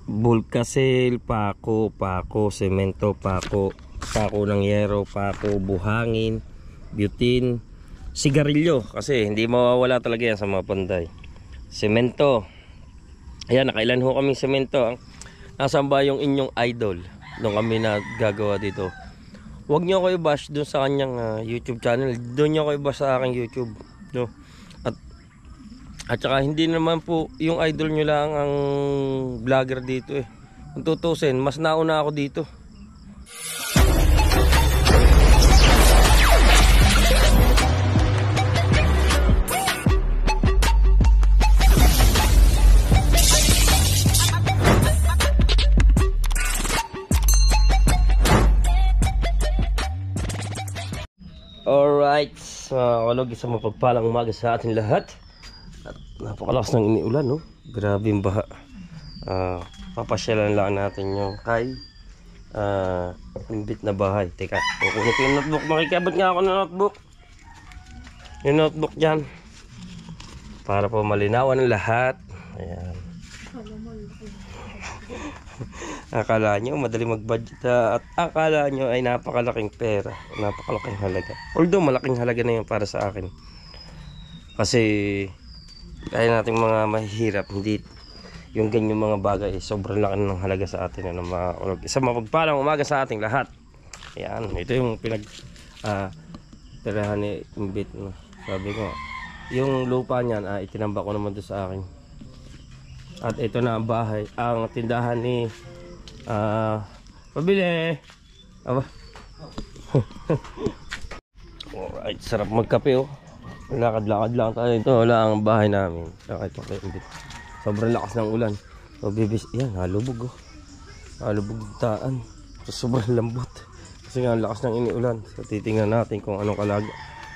Bulkasil, pako, semento, pako ng yero, pako, buhangin, butane, sigarilyo, kasi hindi mawawala talaga yan sa mga panday. Semento. Ayan, nakailan ho kami semento. Nasaan ba yung inyong idol nung kami na gagawa dito? Huwag nyo ko i-bash dun sa kanyang YouTube channel. Doon nyo ko i-bash sa aking YouTube, no? At saka hindi naman po yung idol nyo lang ang vlogger dito eh. Kung tutusin, mas nauna ako dito. Alright, kalog, isang mapagpalang umaga sa ating lahat. At napakalakas ng iniulan, no? Grabe yung baha. Papasyalan lang natin yung kay imbit na bahay. Teka, kukunin ko yung notebook. Makikabot nga ako ng notebook. Yung notebook dyan, para po malinawan ng lahat. Ayan. Akala nyo madali mag-budget at akala nyo ay napakalaking pera, napakalaking halaga. Although malaking halaga na yun para sa akin, kasi kaya nating mga mahihirap, hindi yung ganyang mga bagay sobrang laki ng halaga sa atin. Isang mapagpalang umaga sa ating lahat. Ayan, ito yung tirahan ni Imbit, no? Sabi ko, yung lupa niyan itinambak ko naman doon sa akin. At ito na ang bahay, ang tindahan ni pabili. Aba. Alright, sarap magkape, oh. Lakad-lakad lang tayo. Ito wala ang bahay namin. Sobrang lakas ng ulan. So bibis, yan, halubog, oh. Halubog taan. So, sobrang lambot. Kasi nga lakas ng iniulan. So titingnan natin kung anong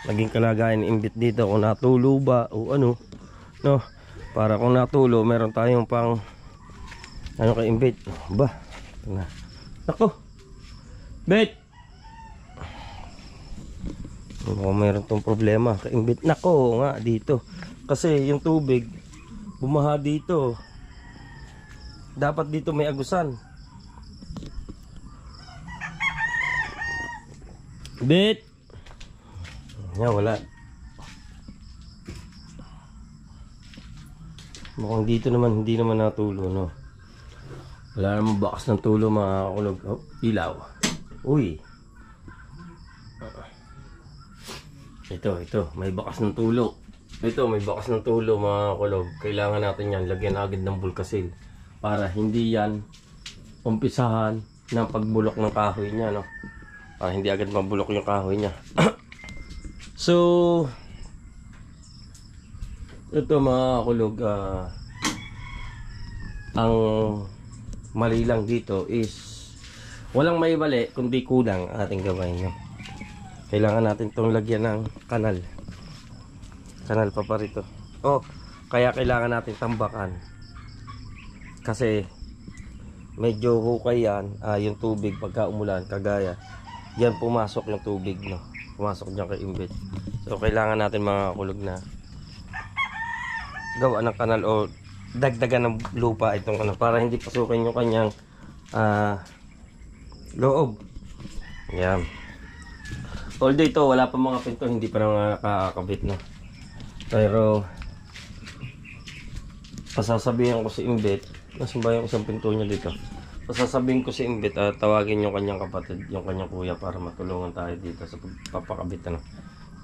naging kalagayan ni Imbit dito, kung natulo ba o ano, no? Para kung natulo, meron tayong pang ano kay Imbit. Ba? Nako. Bet. Meron tong problema kay Imbit. Nako nga dito. Kasi yung tubig bumaha dito. Dapat dito may agusan. Bet. Yan, wala. Mukhang dito naman hindi naman natulo, no? Wala namang bakas ng tulo, mga kulog. Oh, ilaw. Uy. Ito, may bakas ng tulo. Ito, may bakas ng tulo, mga kulog. Kailangan natin yan, lagyan agad ng bulkasil para hindi yan umpisahan ng pagbulok ng kahoy niya, no? Para hindi agad mabulok yung kahoy niya. So ito, mga kulog, ang mali lang dito is walang may mali kundi kulang ating gawin, no? Kailangan natin itong lagyan ng kanal pa rito. Kaya kailangan natin tambakan kasi medyo hukay yan, yung tubig pagka umulan, kagaya yan, pumasok yung tubig, no? Pumasok dyan kay Imbit. So kailangan natin, mga kulog, na gawa ng kanal o dagdagan ng lupa itong kanal para hindi pasukin yung kanyang loob. Yan. Although ito wala pa mga pinto, hindi pa na nakakabit, no? Pero pasasabihin ko si Imbit, nasan ba yung isang pinto niya dito? Pasasabihin ko si Imbit, tawagin yung kanyang kapatid, yung kanyang kuya, para matulungan tayo dito sa pagpapakabit, ano?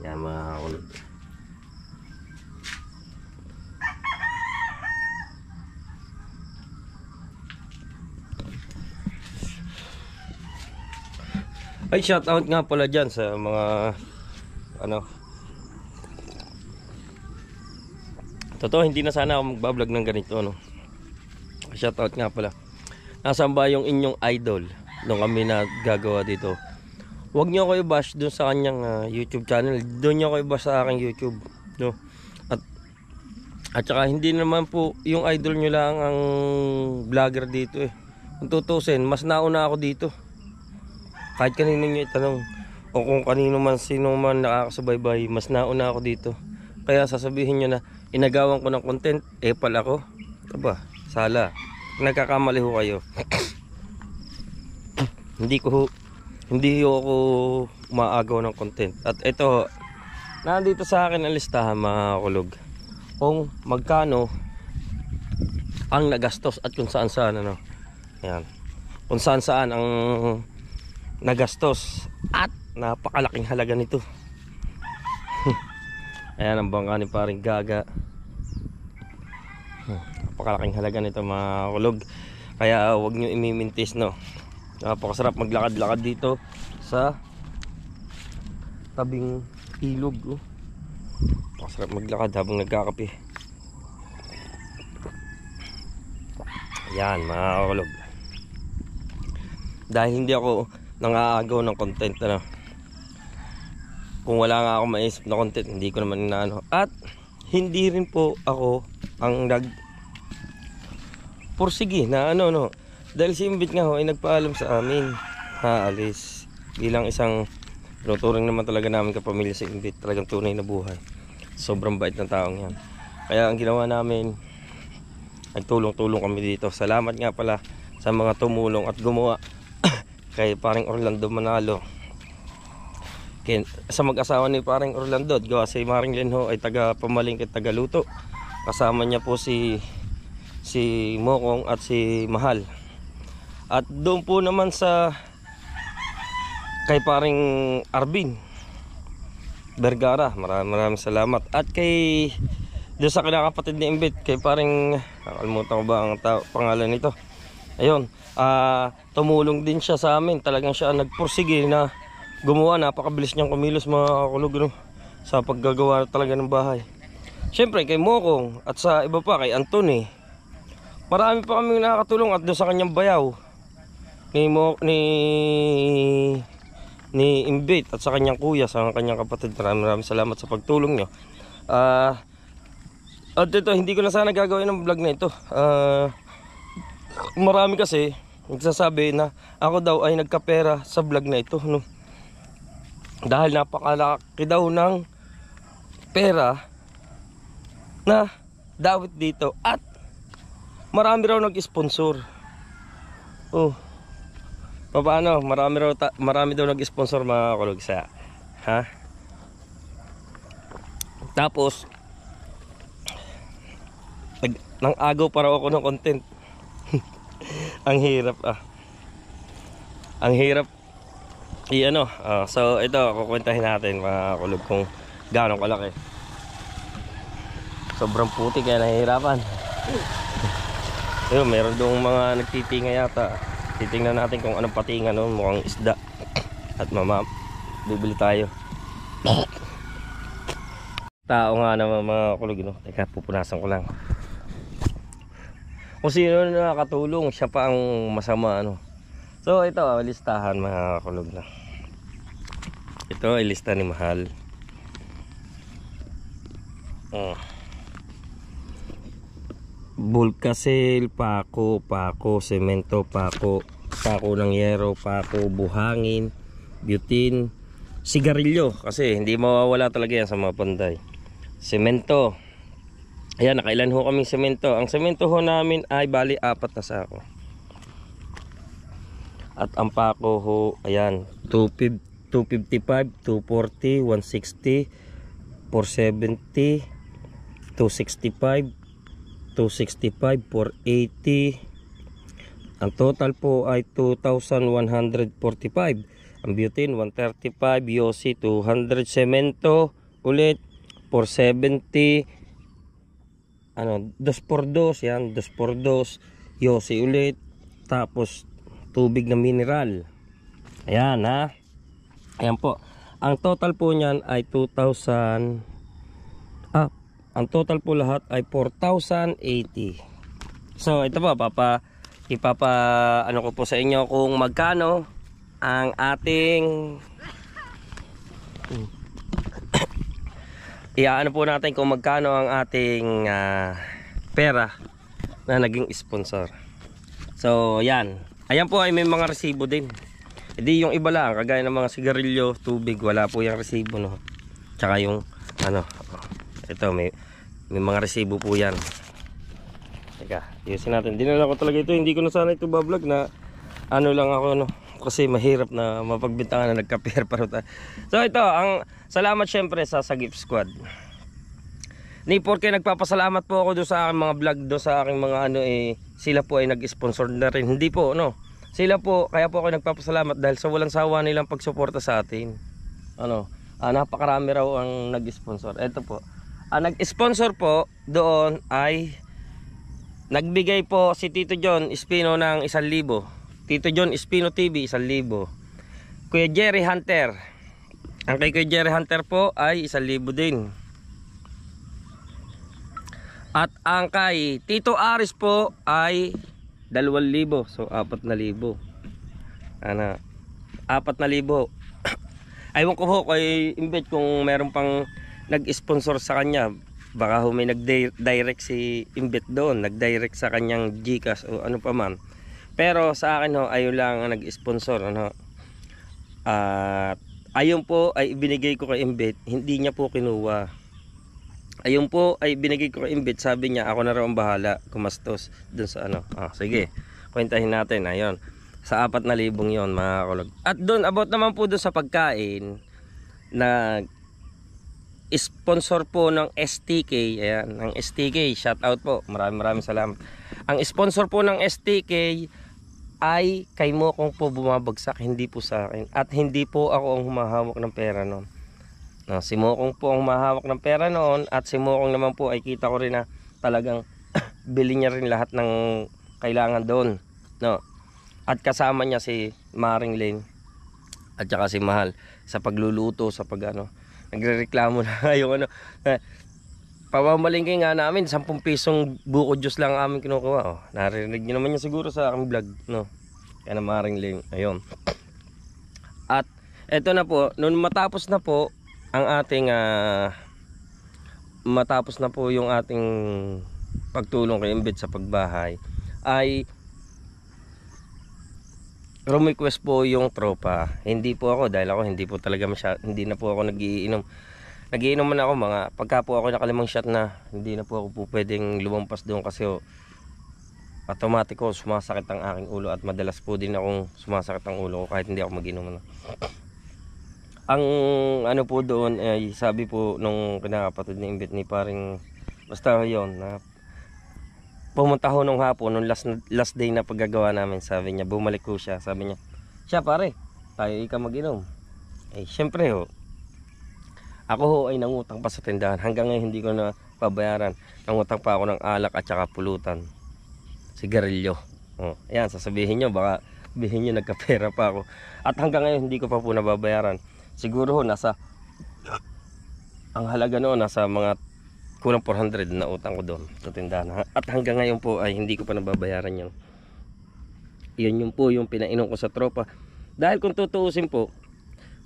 Yan, mga kulog. Ay, shoutout nga pala dyan sa mga totoo, hindi na sana ako magbablog ng ganito, no? Shoutout nga pala. Nasaan ba yung inyong idol nung kami na gagawa dito? Huwag nyo ko i-bash dun sa kanyang YouTube channel. Doon nyo ko i-bash sa aking YouTube, no? At saka hindi naman po yung idol nyo lang ang vlogger dito eh. Kung tutusin, mas nauna ako dito. Kahit kanino nyo itanong, o kung kanino man, sino man nakakasubaybay, mas nauna ako dito. Kaya sasabihin nyo na inagawan ko ng content, pala ko. Aba, sala. nagkakamali ho kayo. Hindi ako umaagaw ng content. At ito, nandito sa akin ang listahan mga kulog, kung magkano ang nagastos at kung saan saan ano. Ayan. Kung saan saan ang nagastos at napakalaking halaga nito. Ayan ang bangka ni paring Gaga. Napakalaking halaga nito mga kulog. Kaya huwag nyo imimintis, no. Napakasarap maglakad-lakad dito sa tabing ilog, oh. Napakasarap maglakad habang nagkakape. Yan mga kulog. Dahil hindi ako nangaagaw ng content, ano. Kung wala nga ako maisip na content, hindi ko naman inaano. At hindi rin po ako ang pursige na ano, no. Dahil si Imbit nga ho ay nagpaalam sa amin haalis. Bilang isang tinuturing naman talaga namin kapamilya si Imbit. Talagang tunay na buhay. Sobrang bait ng taong yan. Kaya ang ginawa namin, nagtulong-tulong kami dito. Salamat nga pala sa mga tumulong at gumawa kay paring Orlando Manalo. Sa mag-asawa ni paring Orlando at gawa si Maring Lenho ay taga pamalingkit, taga luto. Kasama niya po si Mokong at si Mahal. At doon po naman sa kay paring Arvin Vergara, maraming salamat. At kay doon sa kinakapatid ni Imbit, kay paring, nakalimutan ko ba ang pangalan nito. Ayun, tumulong din siya sa amin. Talagang siya nagpursige na gumawa. Napakabilis niyang kumilos mga kulog, no, sa paggagawa talaga ng bahay. Siyempre kay Mokong at sa iba pa, kay Anthony, marami pa kami nakakatulong. At doon sa kanyang bayaw ni Imbit at sa kanyang kuya, sa kanyang kapatid, maraming salamat sa pagtulong nyo. At ito, hindi ko na sana gagawin ng vlog na ito. Marami kasi nagsasabi na ako daw ay nagkapera sa vlog na ito, no? Dahil napakalaki daw ng pera na dawit dito at marami raw nag-sponsor. Oh, paano? Marami daw nag-sponsor mga kulog sa, ha? Tapos nang agaw para ako ng content. Ang hirap, ang hirap i-ano. So ito, kukwentahin natin mga kulog kung gaano kalaki. Sobrang puti kaya nahihirapan. Ayun, meron doong mga nagtitinga yata. Titingnan natin kung anong patinga nun. Mukhang isda. At bibili tayo. Tao nga naman mga kulog, no? Teka, pupunasan ko lang. Kung sino na nakatulong, siya pa ang masama, ano. So ito, listahan mga kulog na. Ito ay lista ni Mahal. Bulkasel, pako, semento, pako ng yero, pako, buhangin, butane, sigarilyo, kasi hindi mawawala talaga yan sa mga panday. Semento. Ayan, nakailan ho kaming semento. Ang semento ho namin ay bali 4 na sako. At ang pako ho, ayan, 255, 240, 160, 470, 265, 265, 480. Ang total po ay 2,145. Ang butane 135, yosi 200, semento ulit 470, ano, 2x2, yan, 2x2, yosi ulit, tapos tubig na mineral. Ayan, ha. Ayan po. Ang total po niyan ay 2,000. Ang total po lahat ay 4,080. So ito po, ano ko po sa inyo kung magkano ang ating iaano po natin kung magkano ang ating pera na naging sponsor. So yan. Ayan po ay may mga resibo din. Hindi yung iba lang, kagaya ng mga sigarilyo, tubig, wala po yung resibo, no. Tsaka yung ano, ito may mga resibo po yan. Teka, ayusin natin. Dinala ko talaga ito. Hindi ko na sana ito bablog na ano lang ako, no. Kasi mahirap na mapagbintangan na nagka-pair pa rin tayo. So ito, ang salamat syempre sa Sagip Squad. Ni porque nagpapasalamat po ako doon sa aking mga vlog, doon sa aking mga ano sila po ay nag-sponsor na rin. Hindi po, no. Sila po, kaya po ako nagpapasalamat dahil sa walang sawa nilang pagsuporta sa atin. Ano, napakarami raw ang nag-sponsor. Ito po. Ang nag-sponsor po doon ay nagbigay po si Tito John Espino ng 1,000. Tito John Espino TV 1,000. Kuya Jerry Hunter. Ang kay Kuya Jerry Hunter po ay 1,000 din. At ang kay Tito Aris po ay 2,000. So 4,000. Ano? 4,000. Aywan ko ho kay Imbet kung meron pang nag-sponsor sa kanya. Baka ho may nag-direct si Imbet doon, nag-direct sa kanyang GCash o ano pa man. Pero sa akin ho, ayun lang ang nag-sponsor, ano. At ayun po ay ibinigay ko kay Imbet, hindi niya po kinuha. Ayun po ay binigay ko kay Imbet, sabi niya ako na raw ang bahala kumastos dun sa ano. Sige, kwentahin natin, ayun. Sa 4,000 yon mga kulog. At doon, about naman po doon sa pagkain, na sponsor po ng STK, ayan, ng STK, shout out po, maraming salamat. Ang sponsor po ng STK ay kay Mokong po bumabagsak, hindi po sa akin. At hindi po ako ang humahawak ng pera noon. No, si Mokong po ang humahawak ng pera noon, at si Mokong naman po ay kita ko rin na talagang bili niya rin lahat ng kailangan doon. No. At kasama niya si Maring Lane at saka si Mahal sa pagluluto, sa pag-ano. Nagrereklamo na yung ano. Pamamalingki nga namin, 10 pisong buko juice lang amin kinukuha. Narinig niyo naman niya siguro sa aking vlog, no. Kaya na Maring Lane, ayun. At eto na po, nung matapos na po ang ating matapos na po yung ating pagtulong kay Imbet sa pagbahay, ay request po yung tropa. Hindi po ako, dahil ako hindi po talaga hindi na po ako nagiinom. Nagiinom man ako mga pagka po ako nakalimang shot na, hindi na po ako po pwedeng lumampas doon kasi automatiko sumasakit ang aking ulo, at madalas po din akong sumasakit ang ulo ko kahit hindi ako mag-inom. Ang ano po doon ay sabi po nung kinakapatid ni Imbet ni paring basta yon na pumunta ho nung hapon, nung last day na paggagawa namin, sabi niya, bumalik ko siya, sabi niya, siya pare, tayo ika mag-inom. Syempre ho, ako ho ay nangutang pa sa tindahan, hanggang ngayon hindi ko na pabayaran. Nangutang pa ako ng alak at saka pulutan, sigarilyo. Ayan, sasabihin nyo, baka sabihin nyo nagkapera pa ako. At hanggang ngayon hindi ko pa po nababayaran. Siguro ho, ang halaga noon nasa mga kulang 400 na utang ko doon sa tindahan. At hanggang ngayon po ay hindi ko pa nababayaran yun. Yun yung po yung pinainom ko sa tropa. Dahil kung tutuusin po,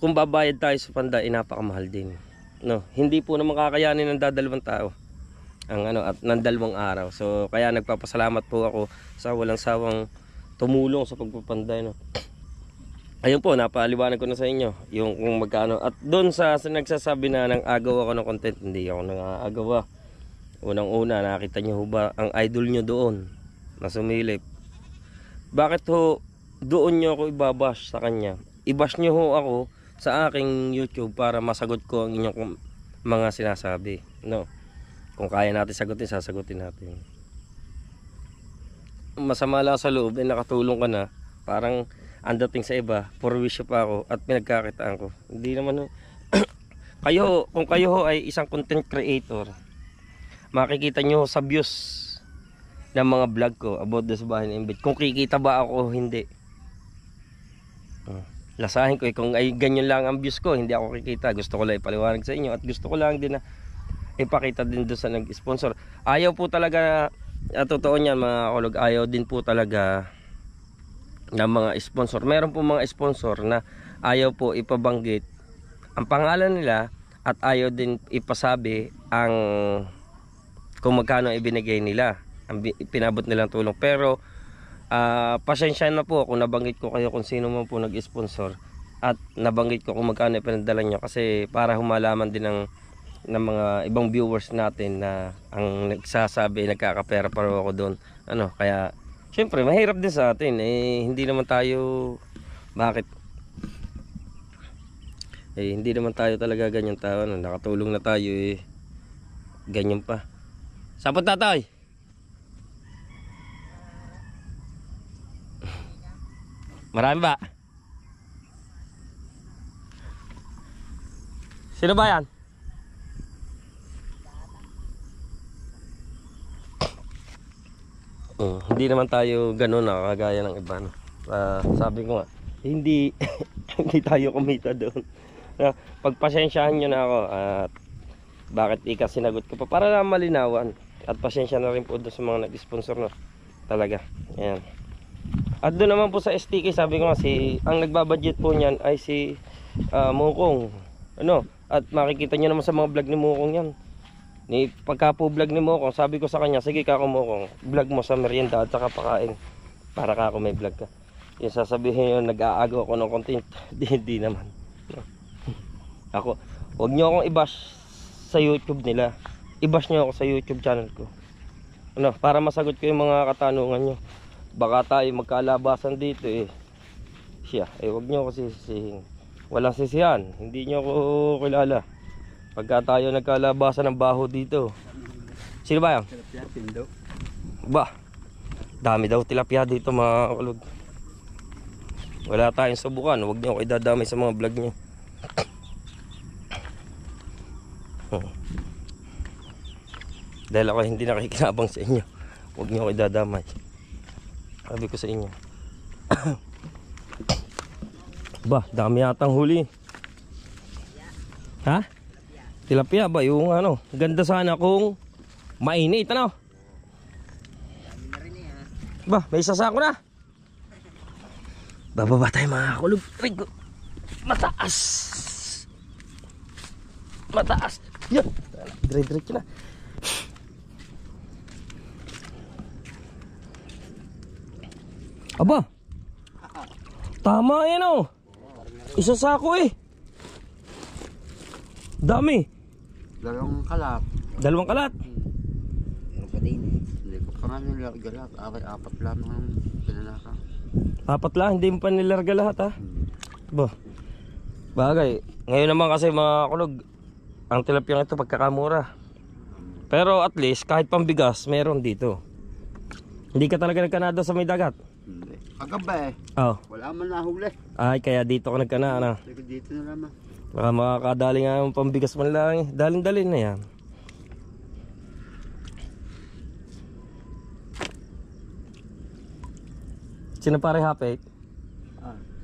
kung babayad tayo sa panday, napakamahal din. No, hindi po naman kakayanin ng dadalawang tao ang ano, at ng 2 araw. So kaya nagpapasalamat po ako sa walang sawang tumulong sa pagpapanday, no. Ayun po, napaliwanag ko na sa inyo yung kung magkano. At doon sa nagsasabi na nang agaw ako ng content, hindi ako nang-agaw. Unang-una, nakita nyo ho ba ang idol nyo doon na sumilip? Bakit ho doon nyo ako ibabash sa kanya? Ibash nyo ho ako sa aking YouTube para masagot ko ang inyong mga sinasabi, no? Kung kaya natin sagutin, sasagutin natin. Masama lang sa loob, nakatulong ka na, parang ang dating sa iba, purwisyo pa ako at pinagkakitaan ko. Hindi naman kayo, kung kayo ho ay isang content creator, makikita nyo sa views ng mga vlog ko about the bahay ni Imbet, kung kikita ba ako o hindi. Lasahin ko, kung ay ganyan lang ang views ko, hindi ako kikita. Gusto ko lang ipaliwanag sa inyo, at gusto ko lang din na ipakita din doon sa nag-sponsor. Ayaw po talaga, totoo niyan mga kulog, ayaw din po talaga ng mga sponsor. Meron po mga sponsor na ayaw po ipabanggit ang pangalan nila, at ayaw din ipasabi ang kung magkano ibinigay nila, ang pinabot nilang tulong. Pero pasensya na po kung nabanggit ko kayo kung sino man po nag-sponsor, at nabanggit ko kung magkano ipinadala nyo, kasi para humalaman din ng ng mga ibang viewers natin na ang nagsasabi nagkakapera pa raw ako doon. Ano, kaya syempre mahirap din sa atin eh, hindi naman tayo, bakit eh, hindi naman tayo talaga ganyan tao, ano, nakatulong na tayo eh, ganyan pa. Sapot tatay. Marami ba? Sino ba yan? Hindi naman tayo gano'n na kagaya ng iba, no? Sabi ko nga, hindi hindi tayo kumita doon. Pagpasensyahan nyo na ako at bakit ika sinagot ko pa para na malinawan. At pasensya na rin po doon sa mga nag-sponsor, no? Talaga. Ayan. At doon naman po sa STK, sabi ko nga, ang nagbabudget po niyan ay si Mukong. Ano? At makikita nyo naman sa mga vlog ni Mukong yan. Pagka po vlog ni Mukong, sabi ko sa kanya, sige kako Mukong, vlog mo sa merienda at saka pakain. Para kako may vlog ka. Yung sasabihin yun, nag-aago ako ng content. Hindi naman. Ako, huwag nyo akong i-bash sa YouTube nila. I-bash nyo ako sa YouTube channel ko. Ano, para masagot ko yung mga katanungan nyo. Baka tayo magkalabasan dito eh. Siya, huwag nyo ako sisihin. Walang sisihan, hindi nyo ako kilala. Pagka tayo nagkalabasan ng baho dito. Sino ba yan? Tilapia, tindo. Ba, dami daw tilapia dito mga kulog. Wala tayong subukan, huwag nyo ako idadamay sa mga vlog nyo. Dahil ako hindi nakikinabang sa inyo, huwag nyo ako idadamay. Sabi ko sa inyo. Ba, dami yatang huli. Ha? Tilapia ba? Yung ano, ganda sana kung mainit, ano? Ba, may sasako na. Bababa tayo mga kulog. Mataas. Mataas. Yan. Dire-diretso na. Aba. Tama yan oh. Isa sako eh. Dami. Dalawang kalat. Dalawang kalat. Ano pa din eh. Hindi ko pa nga nilarga lahat. Apat lang ang pinalaka. Apat lang, hindi mo pa nilarga lahat ha. Ba. Bagay. Ngayon naman kasi mga kulog, ang tilapia ito pagkakamura. Pero at least kahit pambigas meron dito. Hindi ka talaga nagkanado sa may dagat. Hindi. Kagabi eh. Oh. Wala man nahuli. Ay, kaya dito ka nagkana na. Dito na naman. Baka makakadali nga yung pambigas man lang eh. Dalin-dalin na yan. Sino pare hapit?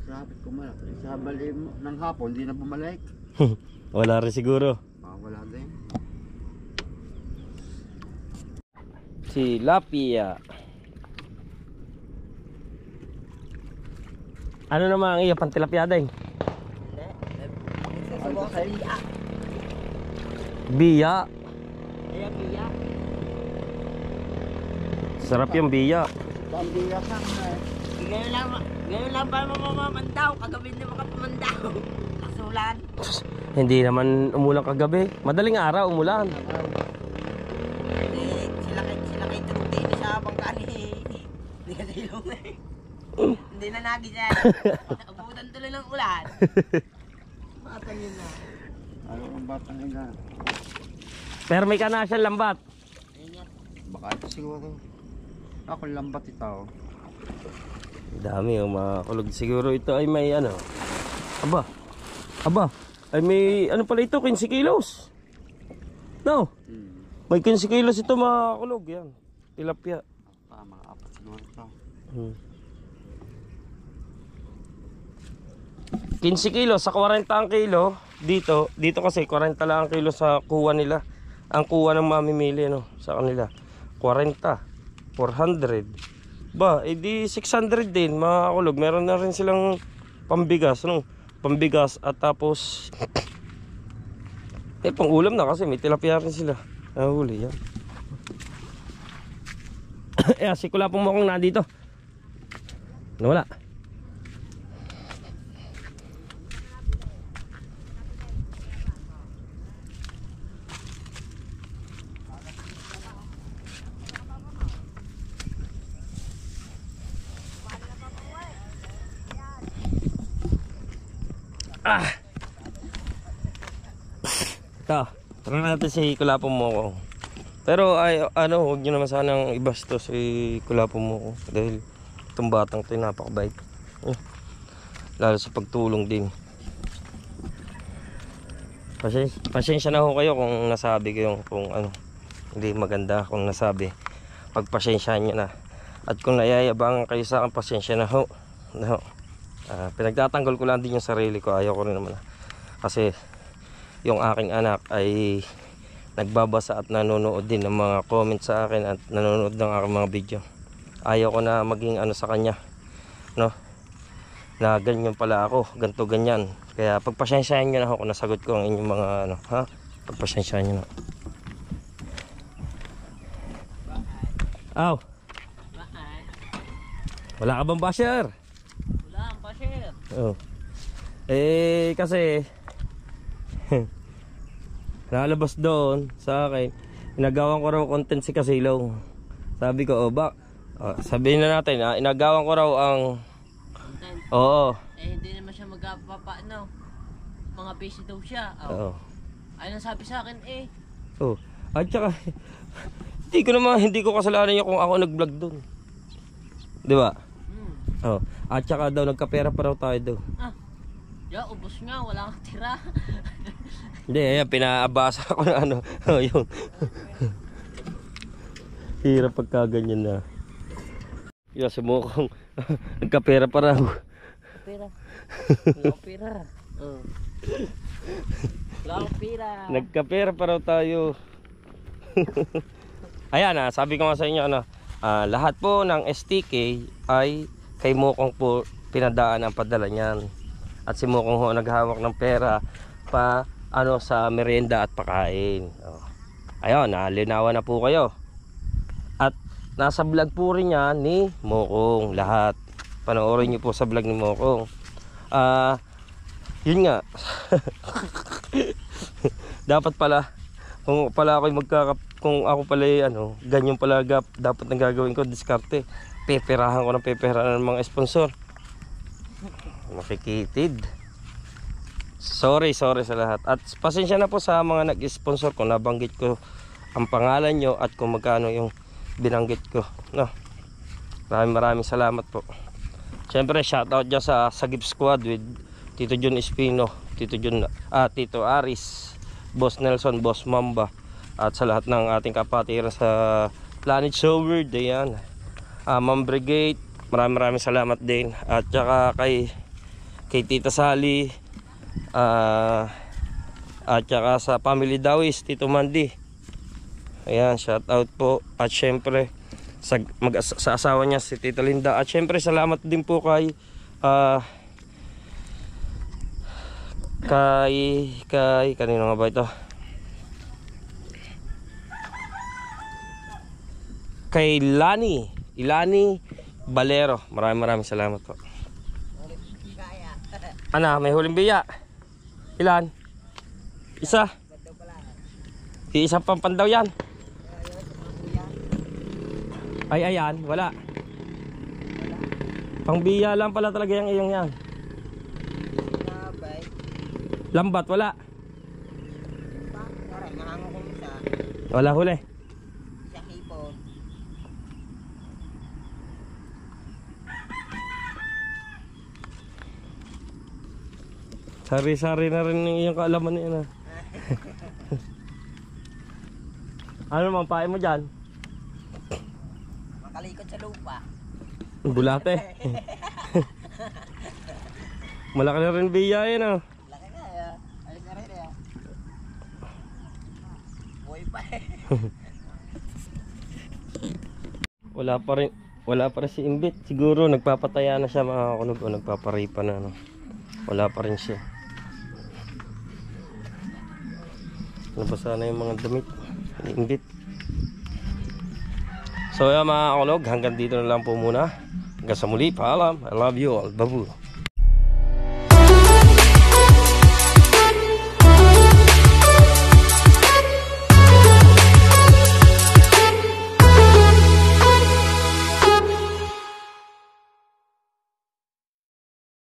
Sabit ko malak. Sa bali ng hapon, hindi na bumalik. Wala rin siguro. Wala din. Tilapia. Ano naman ang iya pang tilapia day? Biya. Sarap yung biya. Pambiyak ka na eh. Ngayon lang ba mamamandaw? Kagabi na makapamandaw. Kasulan. Hindi naman umulan kagabi. Madaling araw umulan. Sila kay Trudy sa bangkani. Hindi ka silong eh. Hindi na nagis yan. Abutan tuloy ng ulan. Batang yun na. Ano ang batang ina? Pero may kanasyang lambat. Baka ito siguro. Ako lambat ito. Dami yung mga kulog. Siguro ito ay may ano. Aba. Aba. Ay may ano pala ito, 15 kilos. No. May 15 kilos ito mga kulog. Yan. Tilapia. Mga apat siguro ito. 15 kilos sa 40 ang kilo. Dito kasi 40 lang ang kilo sa kuha nila. Ang kuha ng mamimili no, sa kanila. 40. 400. Ba, edi 600 din mga kulog. Meron na rin silang pambigas, no? Pambigas at tapos pang ulam na kasi may tilapia rin sila. Huli yan. Si Kulapong Mokong na dito. Wala. Ito, tara natin si Kulapong Mokong. Pero ay, ano, huwag nyo naman sanang ibasto si Kulapong Mokong. Dahil itong batang ito napakabait. Lalo sa pagtulong din. Pasensya na ho kayo kung nasabi ko kung ano, hindi maganda kung nasabi. Pagpasensyahan nyo na. At kung nayayabangan kayo sa akin, pasensya na ho. Pinagtatanggol ko lang din yung sarili ko. Ayaw ko rin naman. Kasi yung aking anak ay nagbabasa at nanonood din ng mga comment sa akin at nanonood ng aking mga video. Ayaw ko na maging ano sa kanya, no? Na ganyan pala ako, ganto ganyan. Kaya pagpasensyahan nyo na ako kung nasagot ko ang inyong mga ano, ha? Pagpasensyahan nyo na. Aw. Wala ka bang basher? Wala ang basher. Oh. Kasi nalabas doon sa akin, inagawan ko raw content si Kasilaw. Sabi ko, sabihin na natin, inagawan ko raw ang Content. oo. Hindi naman siya magpapaano. Mga busy daw siya. Oo. Ayun ang sabi sa akin Oh. At saka hindi ko kasalanan yung kung ako nag-vlog doon. 'Di ba? Oh. At saka daw nagkapera pa raw tayo daw. Ubos nga, wala kang tira. Hindi, ayan, pinaabasa ko na ano. Oh, yun. Hirap pagka ganyan na. Yung sumukong nagkapera pa raw. Pera. Wala akong pera. Wala akong pera. Nagkapera pa raw tayo. Ayan, sabi ko nga sa inyo, lahat po ng STK ay kay Mokong po pinadaan ang padala niyan. At si Mokong ho naghawak ng pera pa sa merienda at pakain. Ayun, linawan na po kayo. At nasa vlog po rin yan ni Mokong lahat. Panoorin niyo po sa vlog ni Mokong. Yun nga. Dapat pala kung ako pala ganyan pala dapat nang gagawin ko, diskarte. Peperahan ko ng peperahan ng mga sponsor. Makikitid. Sorry sa lahat. At pasensya na po sa mga nag-sponsor ko. Nabanggit ko ang pangalan nyo at kung magkano yung binanggit ko. Maraming salamat po. Siyempre shoutout dyan sa Sagip Squad with Tito John Espino, Tito Aris, Boss Nelson, Boss Mamba, at sa lahat ng ating kapatiran sa Planet Showword. Ayan. Ma'am Brigade, maraming salamat din. At saka kay Tita Sally, at saka sa Family Dawis, Tito Mandy. Ayan, shout out po. At syempre sa asawa niya si Tita Linda. At syempre salamat din po kay kanino nga ba ito? Kay Ilani Balero. Maraming salamat po. May huling biya. Ilan? Isa. Isang pampandaw yan. Ayan, wala. Pangbiya lang pala talaga yung iyong yan. Lambat, wala. Wala huli. Sari-sari na rin yung kaalaman niya na. Ano mang pae mo dyan? Makalikot sa lupa. Bulate. Malaki na rin biya yun. Laki na ayos na rin Buhay pa Wala pa rin si Imbit. Siguro nagpapataya na siya mga kunog o nagpaparipa na. Wala pa rin siya. Nabasa na yung mga damit ni Imbit. So mga kunog, hanggang dito na lang po muna. Hanggang sa muli, paalam. I love you all. Babu.